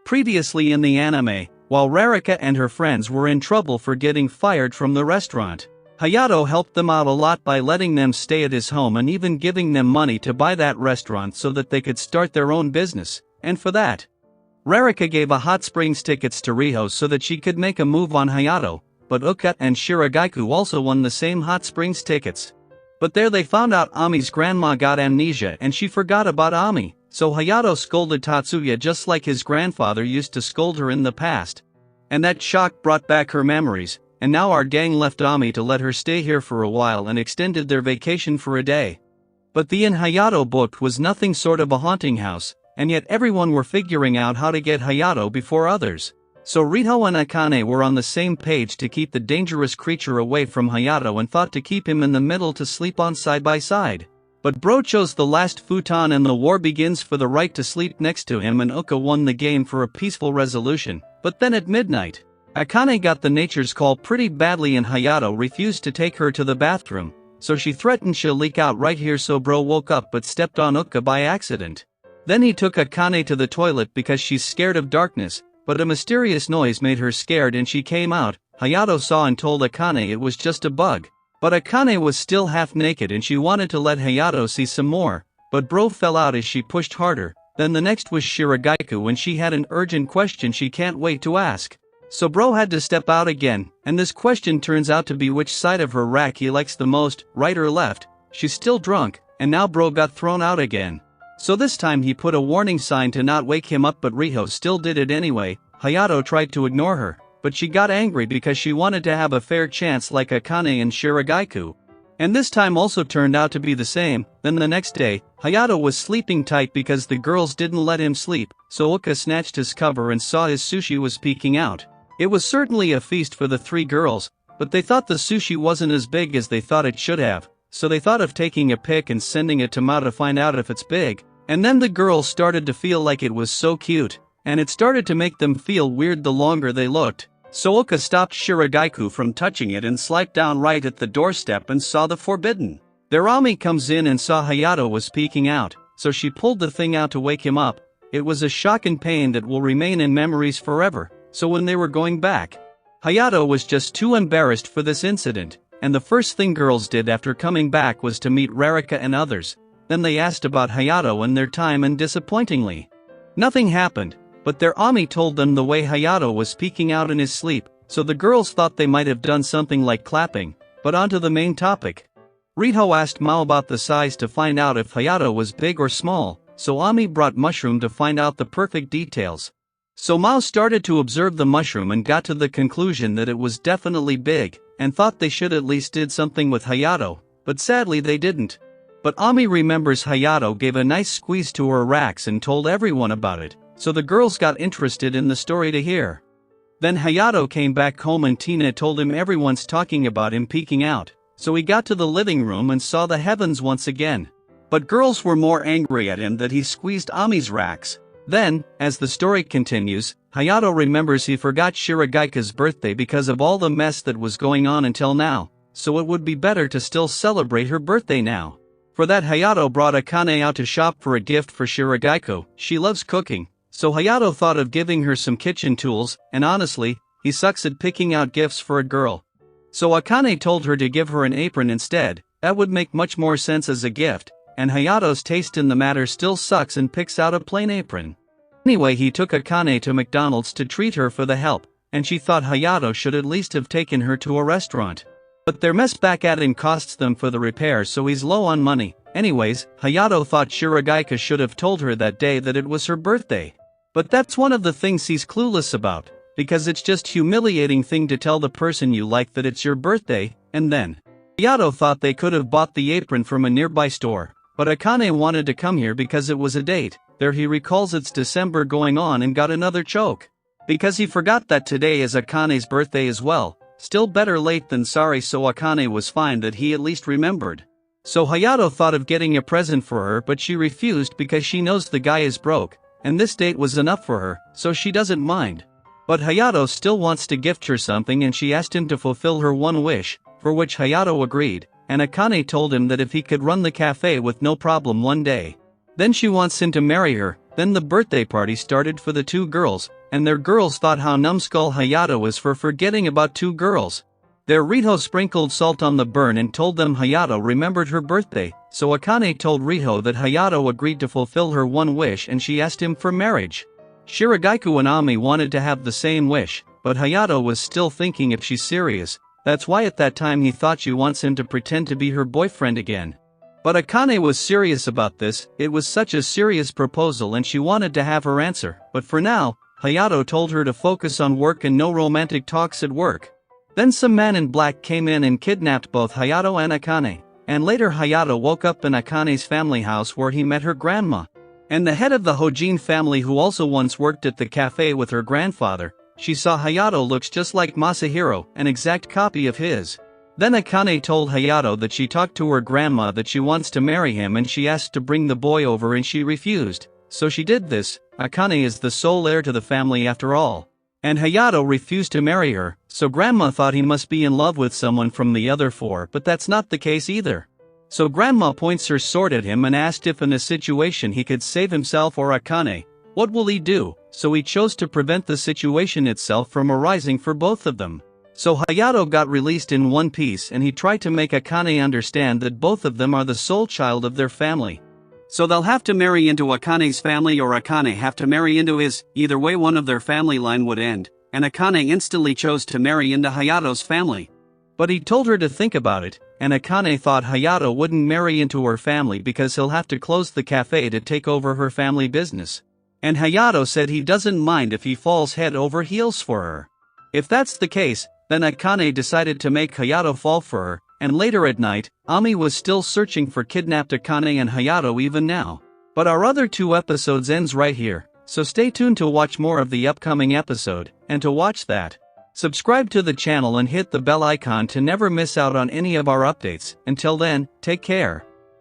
Previously in the anime, while Rarika and her friends were in trouble for getting fired from the restaurant, Hayato helped them out a lot by letting them stay at his home and even giving them money to buy that restaurant so that they could start their own business, and for that, Rarika gave a hot springs tickets to Riho so that she could make a move on Hayato, but Uka and Shirogaiku also won the same hot springs tickets. But there they found out Ami's grandma got amnesia and she forgot about Ami, so Hayato scolded Tatsuya just like his grandfather used to scold her in the past. And that shock brought back her memories, and now our gang left Ami to let her stay here for a while and extended their vacation for a day. But the inn Hayato booked was nothing sort of a haunting house, and yet everyone were figuring out how to get Hayato before others. So Riho and Akane were on the same page to keep the dangerous creature away from Hayato and thought to keep him in the middle to sleep on side by side. But Bro chose the last futon and the war begins for the right to sleep next to him, and Uka won the game for a peaceful resolution. But then at midnight, Akane got the nature's call pretty badly and Hayato refused to take her to the bathroom, so she threatened she'll leak out right here, so Bro woke up but stepped on Uka by accident. Then he took Akane to the toilet because she's scared of darkness, but a mysterious noise made her scared and she came out. Hayato saw and told Akane it was just a bug. But Akane was still half naked and she wanted to let Hayato see some more, but Bro fell out as she pushed harder. Then the next was Shirogaiku when she had an urgent question she can't wait to ask. So Bro had to step out again, and this question turns out to be which side of her rack he likes the most, right or left. She's still drunk, and now Bro got thrown out again. So this time he put a warning sign to not wake him up, but Riho still did it anyway. Hayato tried to ignore her, but she got angry because she wanted to have a fair chance like Akane and Shirogaiku. And this time also turned out to be the same. Then the next day, Hayato was sleeping tight because the girls didn't let him sleep, so Uka snatched his cover and saw his sushi was peeking out. It was certainly a feast for the three girls, but they thought the sushi wasn't as big as they thought it should have, so they thought of taking a pic and sending it to Mao to find out if it's big. And then the girls started to feel like it was so cute, and it started to make them feel weird the longer they looked. So Uka stopped Shirogaiku from touching it and swiped down right at the doorstep and saw the forbidden. Their Ami comes in and saw Hayato was peeking out, so she pulled the thing out to wake him up. It was a shock and pain that will remain in memories forever, so when they were going back, Hayato was just too embarrassed for this incident, and the first thing girls did after coming back was to meet Rarika and others. Then they asked about Hayato and their time, and disappointingly, nothing happened. But their Ami told them the way Hayato was peeking out in his sleep, so the girls thought they might have done something like clapping. But onto the main topic. Riho asked Mao about the size to find out if Hayato was big or small, so Ami brought Mushroom to find out the perfect details. So Mao started to observe the mushroom and got to the conclusion that it was definitely big, and thought they should at least did something with Hayato, but sadly they didn't. But Ami remembers Hayato gave a nice squeeze to her racks and told everyone about it. So the girls got interested in the story to hear. Then Hayato came back home and Tina told him everyone's talking about him peeking out, so he got to the living room and saw the heavens once again. But girls were more angry at him that he squeezed Ami's racks. Then, as the story continues, Hayato remembers he forgot Shirogai's birthday because of all the mess that was going on until now, so it would be better to still celebrate her birthday now. For that, Hayato brought Akane out to shop for a gift for Shirogaiku. She loves cooking. So Hayato thought of giving her some kitchen tools, and honestly, he sucks at picking out gifts for a girl. So Akane told her to give her an apron instead. That would make much more sense as a gift, and Hayato's taste in the matter still sucks and picks out a plain apron. Anyway, he took Akane to McDonald's to treat her for the help, and she thought Hayato should at least have taken her to a restaurant. But their mess back at him costs them for the repairs, so he's low on money. Anyways, Hayato thought Shirogaiku should have told her that day that it was her birthday. But that's one of the things he's clueless about, because it's just humiliating thing to tell the person you like that it's your birthday, and then. Hayato thought they could have bought the apron from a nearby store, but Akane wanted to come here because it was a date. There he recalls it's December going on and got another choke. Because he forgot that today is Akane's birthday as well. Still better late than sorry, so Akane was fine that he at least remembered. So Hayato thought of getting a present for her, but she refused because she knows the guy is broke. And this date was enough for her, so she doesn't mind. But Hayato still wants to gift her something, and she asked him to fulfill her one wish, for which Hayato agreed, and Akane told him that if he could run the cafe with no problem one day, then she wants him to marry her. Then the birthday party started for the two girls, and their girls thought how numbskull Hayato was for forgetting about two girls. Their Riho sprinkled salt on the burn and told them Hayato remembered her birthday, so Akane told Riho that Hayato agreed to fulfill her one wish and she asked him for marriage. Shirogaiku and Ami wanted to have the same wish, but Hayato was still thinking if she's serious. That's why at that time he thought she wants him to pretend to be her boyfriend again. But Akane was serious about this, it was such a serious proposal and she wanted to have her answer, but for now, Hayato told her to focus on work and no romantic talks at work. Then some man in black came in and kidnapped both Hayato and Akane, and later Hayato woke up in Akane's family house where he met her grandma. And the head of the Hojin family who also once worked at the cafe with her grandfather, she saw Hayato looks just like Masahiro, an exact copy of his. Then Akane told Hayato that she talked to her grandma that she wants to marry him and she asked to bring the boy over and she refused, so she did this. Akane is the sole heir to the family after all. And Hayato refused to marry her, so grandma thought he must be in love with someone from the other four, but that's not the case either. So grandma points her sword at him and asked if in a situation he could save himself or Akane, what will he do? So he chose to prevent the situation itself from arising for both of them. So Hayato got released in one piece and he tried to make Akane understand that both of them are the sole child of their family. So they'll have to marry into Akane's family or Akane have to marry into his, either way one of their family line would end, and Akane instantly chose to marry into Hayato's family. But he told her to think about it, and Akane thought Hayato wouldn't marry into her family because he'll have to close the cafe to take over her family business. And Hayato said he doesn't mind if he falls head over heels for her. If that's the case, then Akane decided to make Hayato fall for her, and later at night, Ami was still searching for kidnapped Akane and Hayato even now. But our other two episodes ends right here, so stay tuned to watch more of the upcoming episode, and to watch that, subscribe to the channel and hit the bell icon to never miss out on any of our updates. Until then, take care.